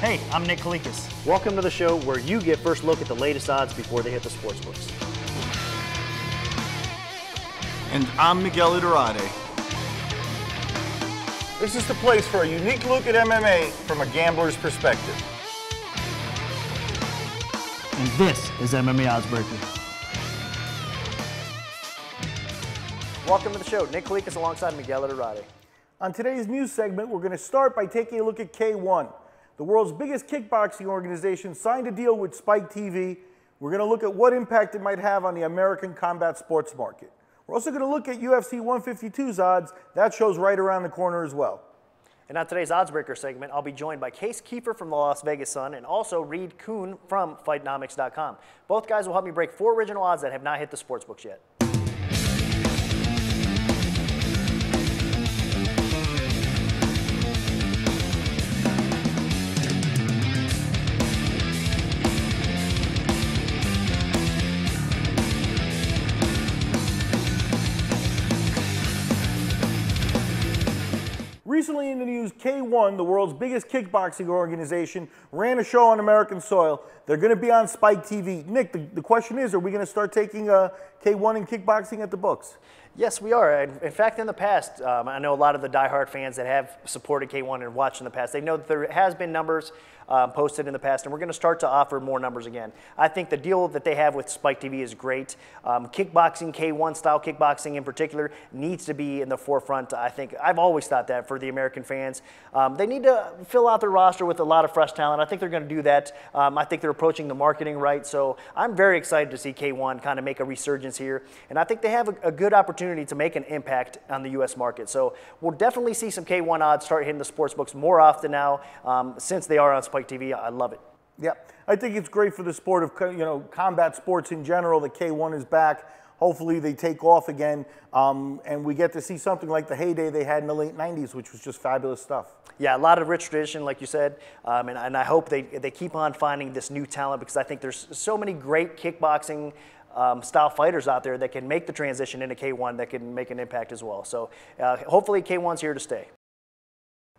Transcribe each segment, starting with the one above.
Hey, I'm Nick Kalikas. Welcome to the show where you get first look at the latest odds before they hit the sports books. And I'm Miguel Iturrate. This is the place for a unique look at MMA from a gambler's perspective. And this is MMA Oddsbreaker. Welcome to the show. Nick Kalikas alongside Miguel Iturrate. On today's news segment, we're going to start by taking a look at K1. The world's biggest kickboxing organization signed a deal with Spike TV. We're going to look at what impact it might have on the American combat sports market. We're also going to look at UFC 152's odds. That show's right around the corner as well. And on today's Oddsbreaker segment, I'll be joined by Keefer from the Las Vegas Sun and also Kuhn from Fightnomics.com. Both guys will help me break 4 original odds that have not hit the sportsbooks yet. Recently in the news, K1, the world's biggest kickboxing organization, ran a show on American soil. They're going to be on Spike TV. Nick, the question is, are we going to start taking K1 and kickboxing at the books? Yes, we are. In fact, in the past, I know a lot of the diehard fans that have supported K1 and watched in the past, they know that there has been numbers posted in the past, and we're going to start to offer more numbers again. I think the deal that they have with Spike TV is great. Kickboxing, K1 style kickboxing in particular, needs to be in the forefront. I think I've always thought that for the American fans. They need to fill out their roster with a lot of fresh talent. I think they're going to do that. I think they're approaching the marketing right, so I'm very excited to see K1 kind of make a resurgence here, and I think they have a good opportunity to make an impact on the U.S. market. So we'll definitely see some K1 odds start hitting the sports books more often now since they are on Spike TV. I love it. Yeah, I think it's great for the sport of combat sports in general that K1 is back. Hopefully they take off again, and we get to see something like the heyday they had in the late 90s, which was just fabulous stuff. Yeah, a lot of rich tradition, like you said, and I hope they keep on finding this new talent, because I think there's so many great kickboxing style fighters out there that can make the transition into K1 that can make an impact as well. So hopefully K1's here to stay.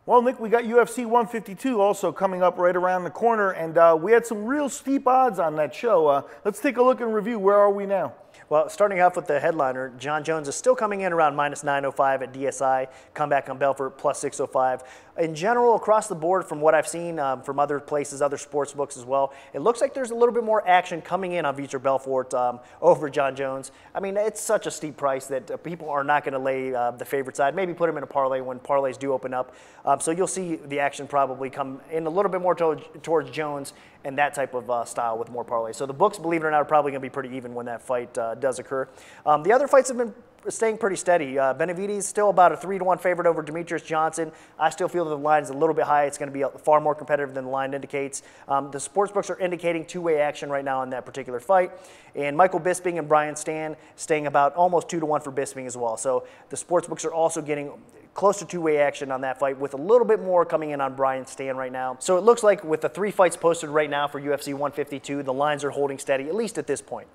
Well, Nick, we got UFC 152 also coming up right around the corner, and we had some real steep odds on that show. Let's take a look and review. Where are we now? Well, starting off with the headliner, Jon Jones is still coming in around -905 at DSI, comeback on Belfort +605. In general, across the board, from what I've seen from other places, other sports books as well, it looks like there's a little bit more action coming in on Vitor Belfort over Jon Jones. I mean, it's such a steep price that people are not going to lay the favorite side. Maybe put him in a parlay when parlays do open up. So you'll see the action probably come in a little bit more towards Jones and that type of style with more parlays. So the books, believe it or not, are probably going to be pretty even when that fight does occur. The other fights have been staying pretty steady. Benavidez still about a 3-1 favorite over Demetrius Johnson. I still feel that the line is a little bit high. It's going to be far more competitive than the line indicates. The sportsbooks are indicating two-way action right now in that particular fight. And Michael Bisping and Brian Stann staying about almost 2-1 for Bisping as well. So the sportsbooks are also getting close to two-way action on that fight, with a little bit more coming in on Brian Stann right now. So it looks like with the 3 fights posted right now for UFC 152, the lines are holding steady, at least at this point.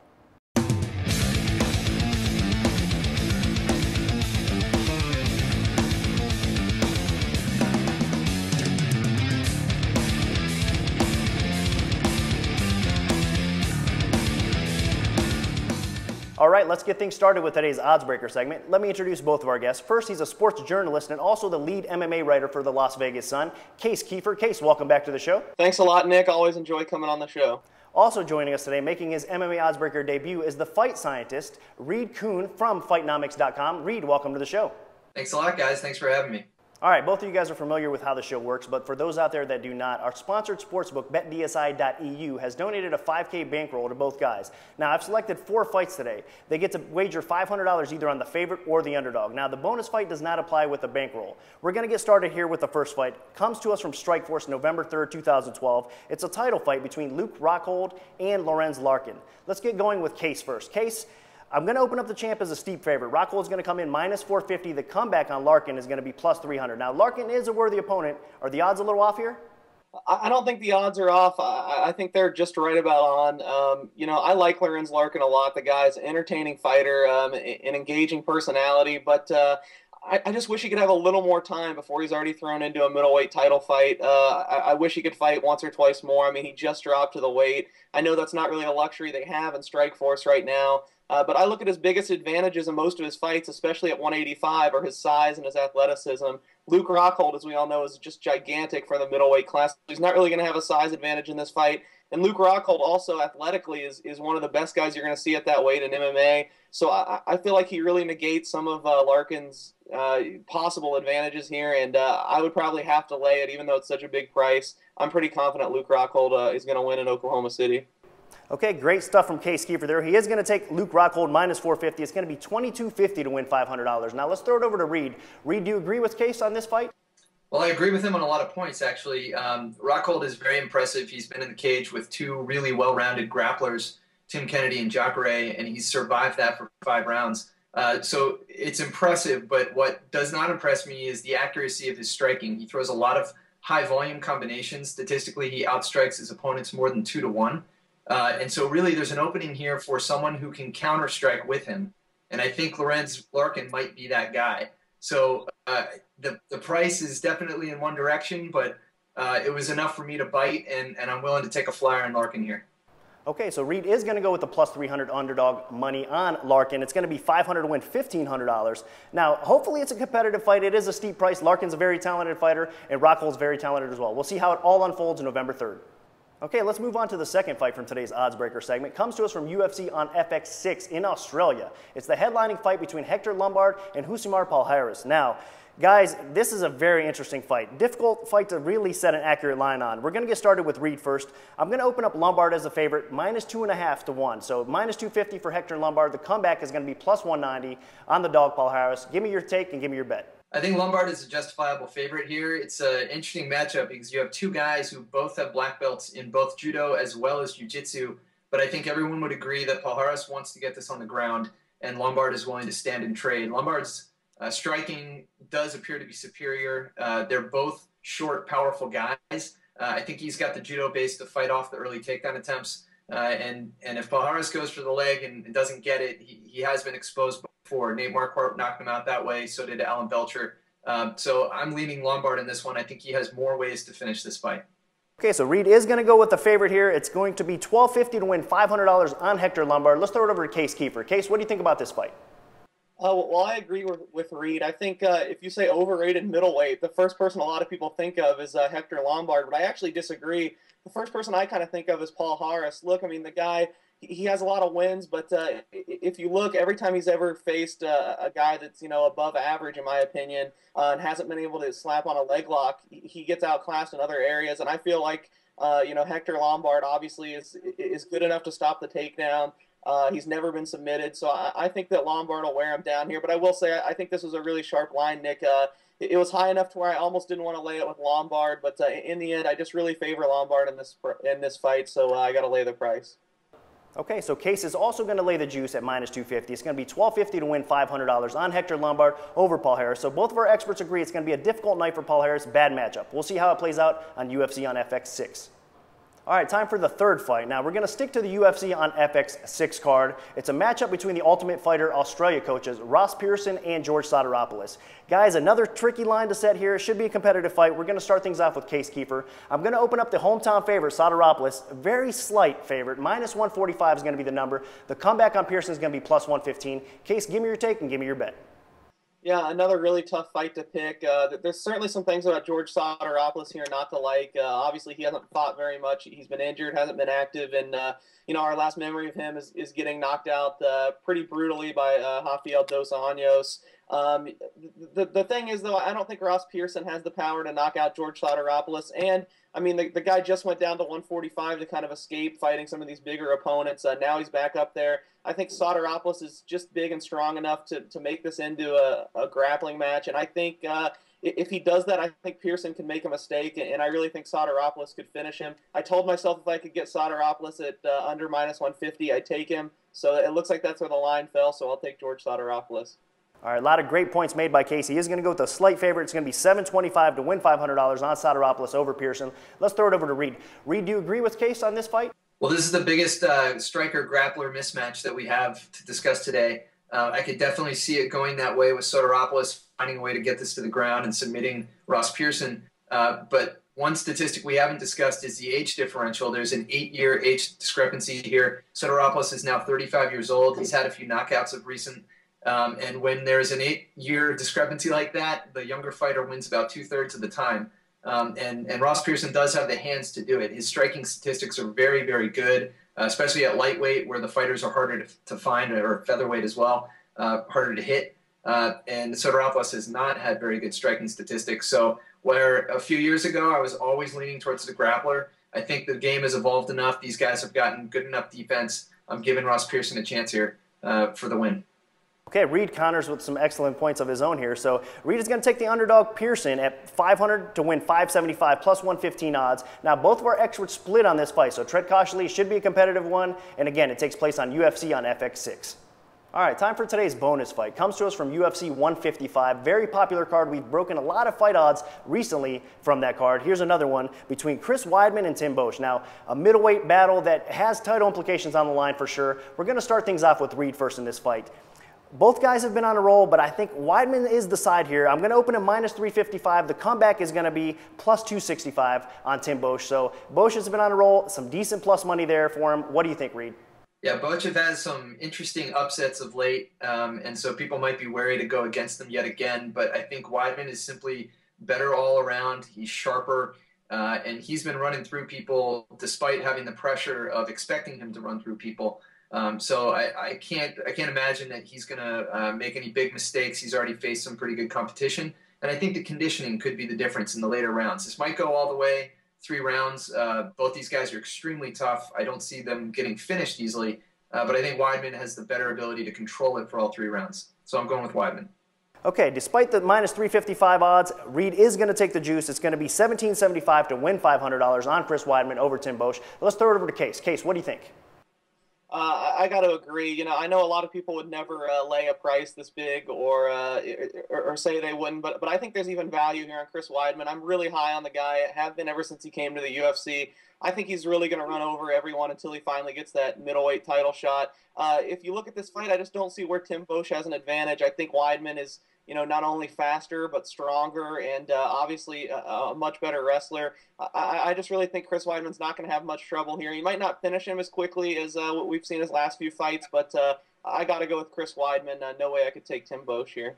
All right, let's get things started with today's Oddsbreaker segment. Let me introduce both of our guests. First, he's a sports journalist and also the lead MMA writer for the Las Vegas Sun, Keefer. Welcome back to the show. Thanks a lot, Nick. Always enjoy coming on the show. Also joining us today, making his MMA Oddsbreaker debut, is the fight scientist, Kuhn from Fightnomics.com. welcome to the show. Thanks a lot, guys. Thanks for having me. All right, both of you guys are familiar with how the show works, but for those out there that do not, our sponsored sportsbook, BetDSI.eu, has donated a $5K bankroll to both guys. Now, I've selected 4 fights today. They get to wager $500 either on the favorite or the underdog. Now, the bonus fight does not apply with the bankroll. We're going to get started here with the first fight. It comes to us from Strikeforce, November 3rd, 2012. It's a title fight between Luke Rockhold and Lorenz Larkin. Let's get going with Case first. Case, I'm going to open up the champ as a steep favorite. Rockhold's going to come in -450. The comeback on Larkin is going to be +300. Now, Larkin is a worthy opponent. Are the odds a little off here? I don't think the odds are off. I think they're just right about on. I like Lorenz Larkin a lot. The guy's an entertaining fighter, an engaging personality, but I just wish he could have a little more time before he's already thrown into a middleweight title fight. I wish he could fight once or twice more. I mean, he just dropped to the weight. I know that's not really a luxury they have in Strikeforce right now, but I look at his biggest advantages in most of his fights, especially at 185, are his size and his athleticism. Luke Rockhold, as we all know, is just gigantic for the middleweight class. He's not really going to have a size advantage in this fight. And Luke Rockhold also athletically is one of the best guys you're going to see at that weight in MMA. So I feel like he really negates some of Larkin's possible advantages here, and I would probably have to lay it, even though it's such a big price. I'm pretty confident Luke Rockhold is going to win in Oklahoma City. Okay, great stuff from Keefer there. He is going to take Luke Rockhold minus 450. It's going to be $22.50 to win $500. Now let's throw it over to Reed. Reed, do you agree with Case on this fight? Well, I agree with him on a lot of points, actually. Rockhold is very impressive. He's been in the cage with two really well-rounded grapplers, Tim Kennedy and Jacare, and he's survived that for 5 rounds. So it's impressive, but what does not impress me is the accuracy of his striking. He throws a lot of high-volume combinations. Statistically, he outstrikes his opponents more than 2 to 1. And so really there's an opening here for someone who can counter-strike with him. And I think Lorenz Larkin might be that guy. So the price is definitely in one direction, but it was enough for me to bite, and I'm willing to take a flyer on Larkin here. Okay, so Reed is going to go with the plus 300 underdog money on Larkin. It's going to be $500 to win $1,500. Now, hopefully it's a competitive fight. It is a steep price. Larkin's a very talented fighter, and Rockhold's very talented as well. We'll see how it all unfolds November 3rd. Okay, let's move on to the second fight from today's Oddsbreaker segment. It comes to us from UFC on FX6 in Australia. It's the headlining fight between Hector Lombard and Rousimar Palhares. Now, guys, this is a very interesting fight. Difficult fight to really set an accurate line on. We're going to get started with Reed first. I'm going to open up Lombard as a favorite, minus 2.5 to 1. So minus 250 for Hector Lombard. The comeback is going to be plus 190 on the dog Palhares. Give me your take and give me your bet. I think Lombard is a justifiable favorite here. It's an interesting matchup because you have two guys who both have black belts in both judo as well as jiu-jitsu, but I think everyone would agree that Palhares wants to get this on the ground, and Lombard is willing to stand and trade. Lombard's striking does appear to be superior. They're both short, powerful guys. I think he's got the judo base to fight off the early takedown attempts, and if Palhares goes for the leg and doesn't get it, he has been exposed before. Nate Marquardt knocked him out that way. So did Alan Belcher. So I'm leaning Lombard in this one. I think he has more ways to finish this fight. Okay, so Reed is going to go with the favorite here. It's going to be $1,250 to win $500 on Hector Lombard. Let's throw it over to Case Keefer. Case, what do you think about this fight? Well, I agree with Reed. I think if you say overrated middleweight, the first person a lot of people think of is Hector Lombard, but I actually disagree. The first person I kind of think of is Palhares. Look, I mean, the guy, he has a lot of wins, but if you look, every time he's ever faced a guy that's, above average, in my opinion, and hasn't been able to slap on a leg lock, he gets outclassed in other areas. And I feel like, Hector Lombard obviously is good enough to stop the takedown. He's never been submitted, so I think that Lombard will wear him down here. But I will say, I think this was a really sharp line, Nick. It was high enough to where I almost didn't want to lay it with Lombard, but in the end, I just really favor Lombard in this fight, so I got to lay the price. Okay, so Case is also going to lay the juice at minus 250. It's going to be $1,250 to win $500 on Hector Lombard over Palhares. So both of our experts agree it's going to be a difficult night for Palhares. Bad matchup. We'll see how it plays out on UFC on FX6. All right, time for the third fight. Now, we're going to stick to the UFC on FX6 card. It's a matchup between the Ultimate Fighter Australia coaches, Ross Pearson and George Sotiropoulos. Guys, another tricky line to set here. It should be a competitive fight. We're going to start things off with Case Keefer. I'm going to open up the hometown favorite, Sotiropoulos. Very slight favorite. Minus 145 is going to be the number. The comeback on Pearson is going to be plus 115. Case, give me your take and give me your bet. Yeah, another really tough fight to pick. There's certainly some things about George Sotiropoulos here not to like. Obviously, he hasn't fought very much. He's been injured, hasn't been active, and our last memory of him is getting knocked out pretty brutally by Rafael dos Anjos. The thing is, though, I don't think Ross Pearson has the power to knock out George Sotiropoulos, and I mean, the guy just went down to 145 to kind of escape fighting some of these bigger opponents. Now he's back up there. I think Sotiropoulos is just big and strong enough to make this into a grappling match. And I think if he does that, I think Pearson can make a mistake. And I really think Sotiropoulos could finish him. I told myself if I could get Sotiropoulos at under minus 150, I'd take him. So it looks like that's where the line fell. So I'll take George Sotiropoulos. All right, a lot of great points made by Casey. He is going to go with a slight favorite. It's going to be $725 to win $500 on Sotiropoulos over Pearson. Let's throw it over to Reed. Reed, do you agree with Case on this fight? Well, this is the biggest striker-grappler mismatch that we have to discuss today. I could definitely see it going that way with Sotiropoulos finding a way to get this to the ground and submitting Ross Pearson. But one statistic we haven't discussed is the age differential. There's an 8-year age discrepancy here. Sotiropoulos is now 35 years old. He's had a few knockouts of recent. And when there's an 8-year discrepancy like that, the younger fighter wins about 2/3 of the time. And Ross Pearson does have the hands to do it. His striking statistics are very, very good, especially at lightweight where the fighters are harder to find, or featherweight as well, harder to hit. And Sotiropoulos has not had very good striking statistics. So where a few years ago I was always leaning towards the grappler, I think the game has evolved enough. These guys have gotten good enough defense. I'm giving Ross Pearson a chance here for the win. Okay, Reed counters with some excellent points of his own here. So Reed is going to take the underdog Pearson at 500 to win 575 plus 115 odds. Now both of our experts split on this fight, so tread cautiously. Should be a competitive one. And again, it takes place on UFC on FX6. All right, time for today's bonus fight. Comes to us from UFC 155. Very popular card. We've broken a lot of fight odds recently from that card. Here's another one between Chris Weidman and Tim Boetsch. Now, a middleweight battle that has title implications on the line for sure. We're going to start things off with Reed first in this fight. Both guys have been on a roll, but I think Weidman is the side here. I'm going to open at minus 355. The comeback is going to be plus 265 on Tim Boetsch. So Boetsch has been on a roll. Some decent plus money there for him. What do you think, Reed? Yeah, Boetsch have had some interesting upsets of late, and so people might be wary to go against them yet again. But I think Weidman is simply better all around. He's sharper, and he's been running through people despite having the pressure of expecting him to run through people. So I can't imagine that he's going to make any big mistakes. He's already faced some pretty good competition, and I think the conditioning could be the difference in the later rounds. This might go all the way, 3 rounds. Both these guys are extremely tough. I don't see them getting finished easily, but I think Weidman has the better ability to control it for all 3 rounds. So I'm going with Weidman. Okay, despite the minus 355 odds, Reed is going to take the juice. It's going to be $17.75 to win $500 on Chris Weidman over Tim Boetsch. Let's throw it over to Case. Case, what do you think? I got to agree. You know, I know a lot of people would never lay a price this big or say they wouldn't, but I think there's even value here on Chris Weidman. I'm really high on the guy. I have been ever since he came to the UFC. I think he's really going to run over everyone until he finally gets that middleweight title shot. If you look at this fight, I just don't see where Tim Boetsch has an advantage. I think Weidman is, you know, not only faster but stronger and obviously a much better wrestler. I just really think Chris Weidman's not going to have much trouble here. He might not finish him as quickly as what we've seen his last few fights, but I got to go with Chris Weidman. No way I could take Tim Boetsch here.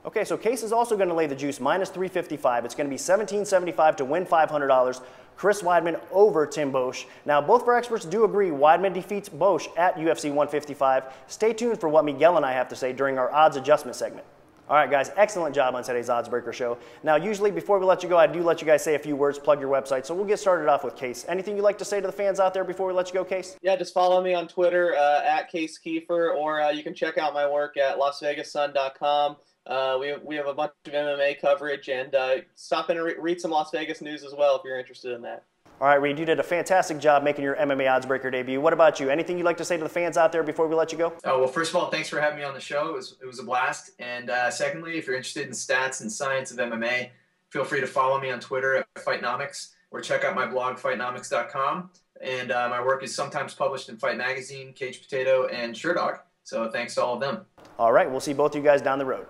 Okay, so Case is also going to lay the juice, minus 355. It's going to be $17.75 to win $500. Chris Weidman over Tim Boetsch. Now, both of our experts do agree Weidman defeats Boetsch at UFC 155. Stay tuned for what Miguel and I have to say during our odds adjustment segment. All right, guys, excellent job on today's Oddsbreaker show. Now, usually before we let you go, I do let you guys say a few words, plug your website. So we'll get started off with Case. Anything you'd like to say to the fans out there before we let you go, Case? Yeah, just follow me on Twitter at Case Keefer, or you can check out my work at LasVegasSun.com. We have a bunch of MMA coverage, and stop in and read some Las Vegas news as well if you're interested in that. All right, Reed, you did a fantastic job making your MMA Oddsbreaker debut. What about you? Anything you'd like to say to the fans out there before we let you go? Oh, well, first of all, thanks for having me on the show. It was a blast. And secondly, if you're interested in stats and science of MMA, feel free to follow me on Twitter at Fightnomics or check out my blog, Fightnomics.com. And my work is sometimes published in Fight Magazine, Cage Potato, and SureDog. So thanks to all of them. All right, we'll see both of you guys down the road.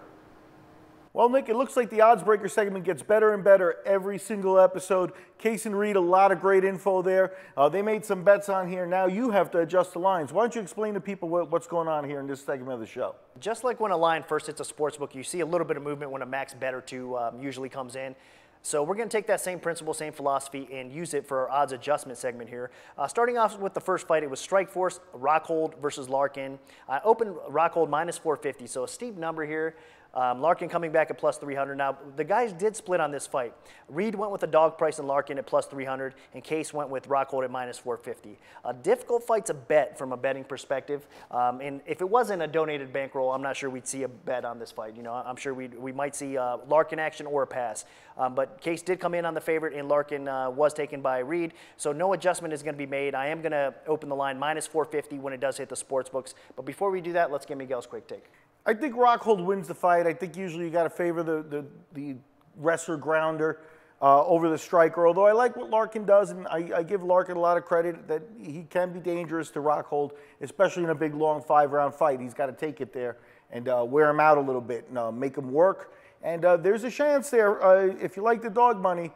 Well, Nick, it looks like the Oddsbreaker segment gets better and better every single episode. Case and Reed, a lot of great info there. They made some bets on here. Now you have to adjust the lines. Why don't you explain to people what's going on here in this segment of the show? Just like when a line first hits a sportsbook, you see a little bit of movement when a max bet or two usually comes in. So we're going to take that same principle, same philosophy, and use it for our odds adjustment segment here. Starting off with the first fight, it was Strikeforce, Rockhold versus Larkin. I opened Rockhold minus 450, so a steep number here. Larkin coming back at plus 300. Now, the guys did split on this fight. Reed went with a dog price in Larkin at plus 300, and Case went with Rockhold at minus 450. A difficult fight to bet from a betting perspective. And if it wasn't a donated bankroll, I'm not sure we'd see a bet on this fight. You know, I'm sure we might see Larkin action or a pass. But Case did come in on the favorite, and Larkin was taken by Reed. So no adjustment is going to be made. I am going to open the line minus 450 when it does hit the sports books. But before we do that, let's get Miguel's quick take. I think Rockhold wins the fight. I think usually you got to favor the wrestler grounder over the striker, although I like what Larkin does, and I give Larkin a lot of credit that he can be dangerous to Rockhold, especially in a big, long 5-round fight. He's got to take it there and wear him out a little bit and make him work And there's a chance there. If you like the dog money,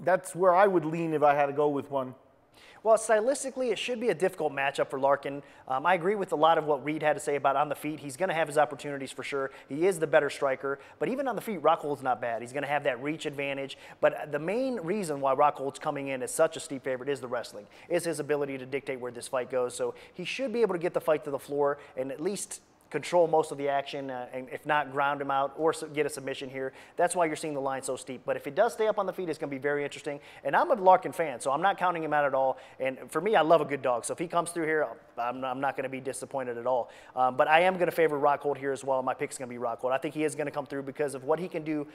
that's where I would lean if I had to go with one. Well, stylistically, it should be a difficult matchup for Larkin. I agree with a lot of what Reed had to say about on the feet. He's going to have his opportunities for sure. He is the better striker. But even on the feet, Rockhold's not bad. He's going to have that reach advantage. But the main reason why Rockhold's coming in as such a steep favorite is the wrestling, is his ability to dictate where this fight goes. So he should be able to get the fight to the floor and at least control most of the action, and if not, ground him out or get a submission here. That's why you're seeing the line so steep. But if it does stay up on the feet, it's going to be very interesting. And I'm a Larkin fan, so I'm not counting him out at all. And for me, I love a good dog. So if he comes through here, I'm not going to be disappointed at all. But I am going to favor Rockhold here as well. My pick's going to be Rockhold. I think he is going to come through because of what he can do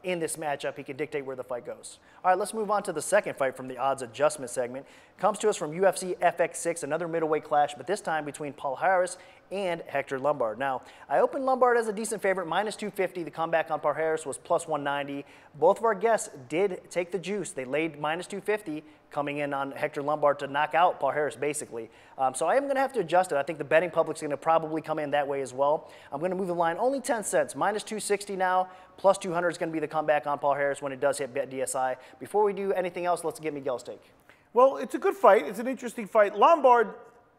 in this matchup. He can dictate where the fight goes. All right, let's move on to the second fight from the odds adjustment segment. Comes to us from UFC FX6, another middleweight clash, but this time between Palhares and Hector Lombard. Now, I opened Lombard as a decent favorite, minus 250. The comeback on Palhares was plus 190. Both of our guests did take the juice. They laid minus 250 coming in on Hector Lombard to knock out Palhares, basically. So I am going to have to adjust it. I think the betting public's going to probably come in that way as well. I'm going to move the line only 10 cents, minus 260 now, plus 200 is going to be the comeback on Palhares when it does hit bet DSI. Before we do anything else, let's get Miguel's take. Well, it's a good fight. It's an interesting fight. Lombard,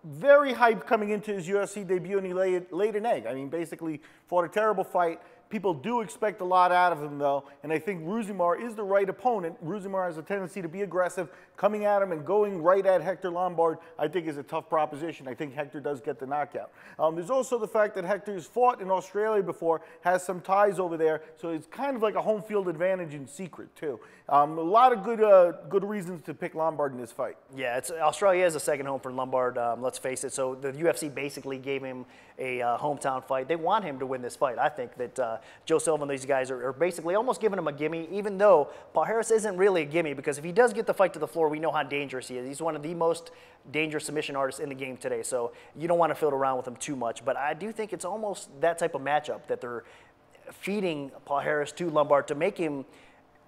very hyped coming into his UFC debut, and he laid an egg. I mean, basically fought a terrible fight. People do expect a lot out of him, though, and I think Rousimar is the right opponent. Rousimar has a tendency to be aggressive. Coming at him and going right at Hector Lombard, I think, is a tough proposition. I think Hector does get the knockout. There's also the fact that Hector's fought in Australia before, has some ties over there, so it's kind of like a home field advantage in secret, too. A lot of good reasons to pick Lombard in this fight. Yeah, Australia is a second home for Lombard, let's face it. So the UFC basically gave him a hometown fight. They want him to win this fight. I think that Joe Silva and these guys are basically almost giving him a gimme, even though Palhares isn't really a gimme, because if he does get the fight to the floor, we know how dangerous he is. He's one of the most dangerous submission artists in the game today, so you don't want to fiddle around with him too much. But I do think it's almost that type of matchup that they're feeding Palhares to Lombard to make him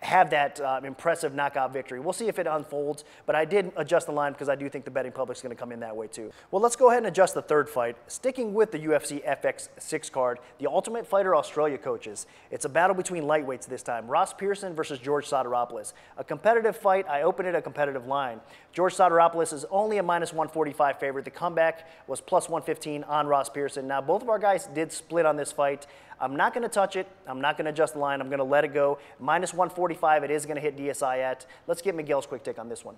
have that impressive knockout victory. We'll see if it unfolds, but I did adjust the line because I do think the betting public's going to come in that way too. Well, let's go ahead and adjust the third fight. Sticking with the UFC FX6 card, the Ultimate Fighter Australia coaches. It's a battle between lightweights this time. Ross Pearson versus George Sotiropoulos. A competitive fight. I opened it a competitive line. George Sotiropoulos is only a minus 145 favorite. The comeback was plus 115 on Ross Pearson. Now, both of our guys did split on this fight. I'm not going to touch it. I'm not going to adjust the line. I'm going to let it go. Minus 145, it is going to hit DSI at. Let's get Miguel's quick take on this one.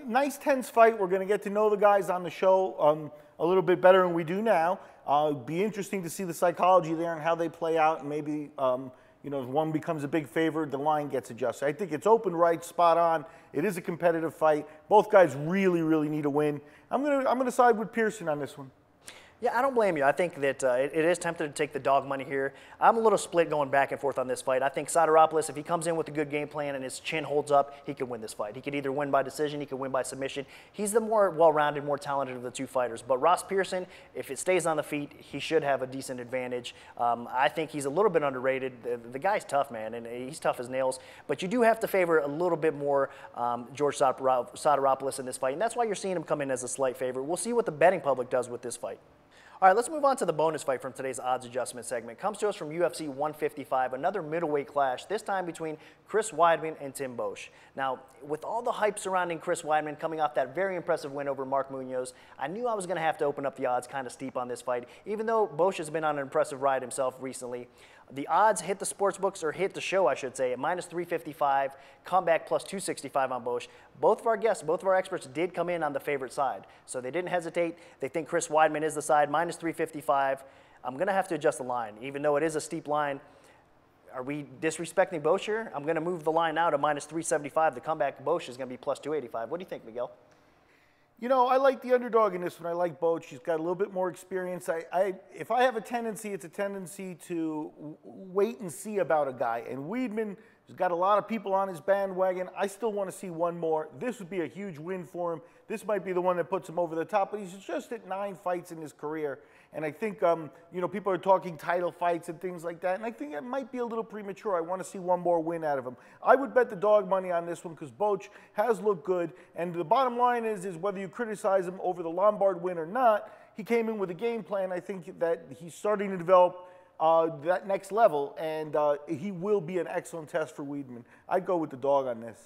Nice, tense fight. We're going to get to know the guys on the show a little bit better than we do now. It'd be interesting to see the psychology there and how they play out, and maybe you know, if one becomes a big favorite, the line gets adjusted. I think it's open right, spot on. It is a competitive fight. Both guys really, really need a win. I'm gonna side with Pearson on this one. Yeah, I don't blame you. I think that it is tempted to take the dog money here. I'm a little split going back and forth on this fight. I think Sotiropoulos, if he comes in with a good game plan and his chin holds up, he could win this fight. He could either win by decision, he could win by submission. He's the more well-rounded, more talented of the two fighters. But Ross Pearson, if it stays on the feet, he should have a decent advantage. I think he's a little bit underrated. The guy's tough, man, and he's tough as nails. But you do have to favor a little bit more George Sotiropoulos in this fight, and that's why you're seeing him come in as a slight favorite. We'll see what the betting public does with this fight. All right, let's move on to the bonus fight from today's odds adjustment segment. Comes to us from UFC 155, another middleweight clash, this time between Chris Weidman and Tim Boetsch. Now, with all the hype surrounding Chris Weidman coming off that very impressive win over Mark Munoz, I knew I was going to have to open up the odds kind of steep on this fight, even though Boetsch has been on an impressive ride himself recently. The odds hit the sports books, or hit the show, I should say, at minus 355, comeback plus 265 on Boetsch. Both of our guests, both of our experts did come in on the favorite side. So they didn't hesitate. They think Chris Weidman is the side, minus 355. I'm going to have to adjust the line, even though it is a steep line. Are we disrespecting Boetsch here? I'm going to move the line now to minus 375. The comeback Boetsch is going to be plus 285. What do you think, Miguel? You know, I like the underdog in this one. I like Boetsch. He's got a little bit more experience. If I have a tendency, it's a tendency to wait and see about a guy. And Weidman has got a lot of people on his bandwagon. I still want to see one more. This would be a huge win for him. This might be the one that puts him over the top. But he's just at 9 fights in his career. And I think, you know, people are talking title fights and things like that. And I think it might be a little premature. I want to see one more win out of him. I would bet the dog money on this one because Boetsch has looked good. And the bottom line is whether you criticize him over the Lombard win or not, he came in with a game plan. I think that he's starting to develop that next level, and he will be an excellent test for Weidman. I'd go with the dog on this.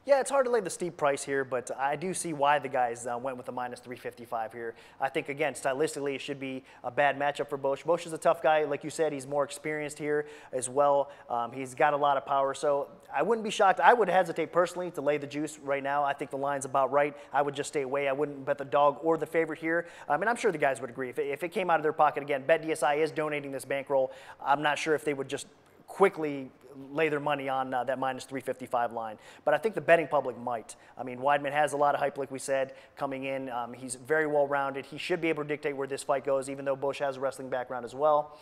Yeah, it's hard to lay the steep price here, but I do see why the guys went with a minus 355 here. I think, again, stylistically, it should be a bad matchup for Boetsch. Boetsch is a tough guy. Like you said, he's more experienced here as well. He's got a lot of power, so I wouldn't be shocked. I would hesitate personally to lay the juice right now. I think the line's about right. I would just stay away. I wouldn't bet the dog or the favorite here. And I'm sure the guys would agree. If it came out of their pocket, again, BetDSI is donating this bankroll. I'm not sure if they would just quickly lay their money on that minus 355 line. But I think the betting public might. I mean, Weidman has a lot of hype, like we said, coming in. He's very well-rounded. He should be able to dictate where this fight goes, even though Boetsch has a wrestling background as well.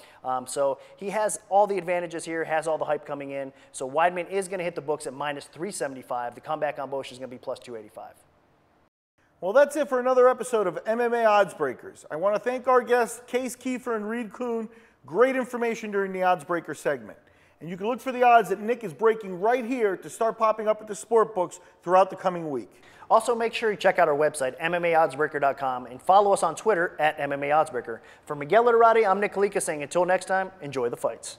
So he has all the advantages here, has all the hype coming in. So Weidman is going to hit the books at minus 375. The comeback on Boetsch is going to be plus 285. Well, that's it for another episode of MMA Odds Breakers. I want to thank our guests, Case Keefer and Reed Kuhn. Great information during the Odds Breaker segment. And you can look for the odds that Nick is breaking right here to start popping up at the sport books throughout the coming week. Also, make sure you check out our website, MMAOddsbreaker.com, and follow us on Twitter at MMAOddsbreaker. For Miguel Iturrate, I'm Nick Kalikas saying until next time, enjoy the fights.